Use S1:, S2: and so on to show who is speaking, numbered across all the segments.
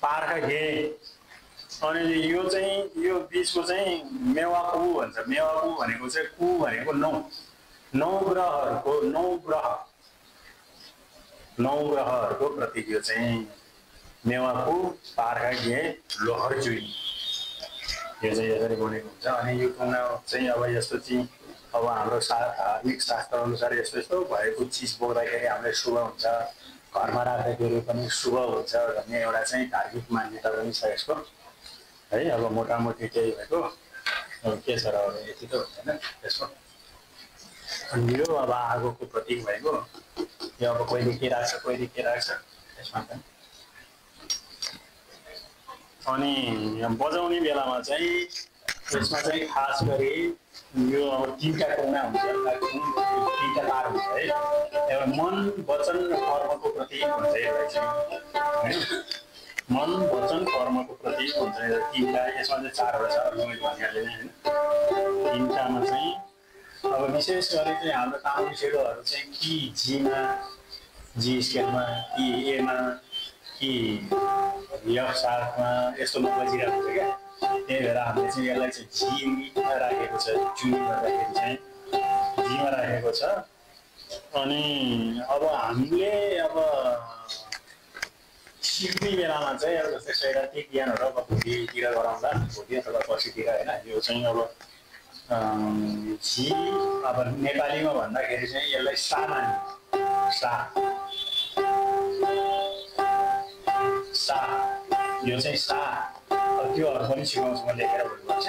S1: पार्खा घे अनि यो चाहिँ यो बीचको चाहिँ मेवाकु भन्छ। मेवाकु भनेको चाहिँ कु भनेको नौ ग्रहहरूको प्रतीक यो चाहिँ मेवाकु पार्खा घे लोहर जुई यो चाहिँ यसरी बनेको हुन्छ। अनि यो टुङ्गा चाहिँ अब यस्तो चाहिँ अब हाम्रो धार्मिक शास्त्र अनुसार यस्तो यस्तो भएको चिज बोक्दाखेरि हामीलाई शुभ हुन्छ, घरमा राख्दाखेरि पनि शुभ हुन्छ भन्ने एउटा चाहिँ धार्मिक मान्यता पनि छ यसको है। अब मोटामोटी त्यही भएको अब के छ र अब यति त हुँदैन यसको। अनि यो अब आगोको प्रतीक भएको यो अब कहिले के राख्छ यसमा पनि। अनि बजाउने बेलामा चाहिँ यसमा चाहिँ खास गरी यो अब तीनटा टुङ्गा हुन्छ, तीनटा तार हुन्छ है। एउटा मन वचन कर्मको प्रतीक हुन्छ यसलाई चाहिँ है। मन वचन कर्मको प्रतीक हुन्छ यो तीनटा। यसमा चाहिँ चारवटा छ मैले भनिहालेँ होइन। तीनटामा चाहिँ अब विशेष गरी चाहिँ हाम्रो तामाङसेरोहरू चाहिँ कि जीमा जी स्केलमा कि एमा कि यफ साथमा यस्तोमा बजिरहेको हुन्छ क्या। त्यही भएर हामीले चाहिँ यसलाई चाहिँ जीमा राखेको छ, जुनीमा राखेको चाहिँ जीमा राखेको छ। अनि अब हामीले अब सिक्ने बेलामा चाहिँ अब जस्तै सैद्धान्तिक ज्ञानहरू अब भोलितिर गराउँदा भोलि अथवा पर्सितिर होइन। यो चाहिँ अब जी अब नेपालीमा भन्दाखेरि चाहिँ यसलाई सा मानिन्छ। सा यो चाहिँ सा त्योहरू पनि सिकाउँछु म लेखेर भन्नुपर्छ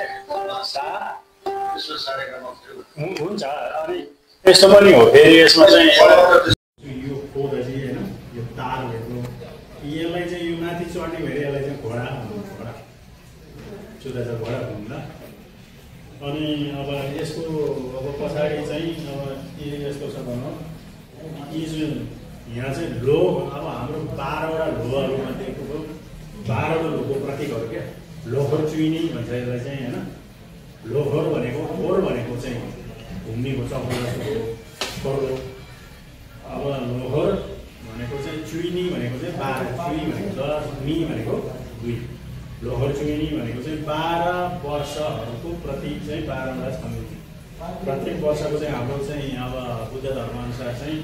S1: सा हुन्छ। अनि यस्तो पनि हो फेरि यसमा चाहिँ यो खोदली होइन यो तारहरूको यसलाई चाहिँ यो माथि चढ्ने भएर यसलाई चाहिँ घोडा चुदा चाहिँ घोडा भन्छ। अनि अब यसको अब पछाडि चाहिँ अब यस्तो छ भनौँ यी जुन यहाँ चाहिँ लो अब हाम्रो 12वटा लोहरू मध्येको 12वटा लोको प्रतीकहरू क्या। लोहर चुइनी भन्छ यसलाई चाहिँ होइन। लोहर भनेको फोर भनेको चाहिँ घुम्नेको चक्र पर्लो। अब लोहर भनेको चाहिँ चुइनी भनेको चाहिँ 12, चुई भनेको 10, मी भनेको 2। लोहर चुइनी भनेको चाहिँ 12 वर्षहरूको प्रतीक चाहिँ 12वटा छन्। प्रत्येक वर्षको चाहिँ हाम्रो चाहिँ अब बुद्ध धर्म अनुसार चाहिँ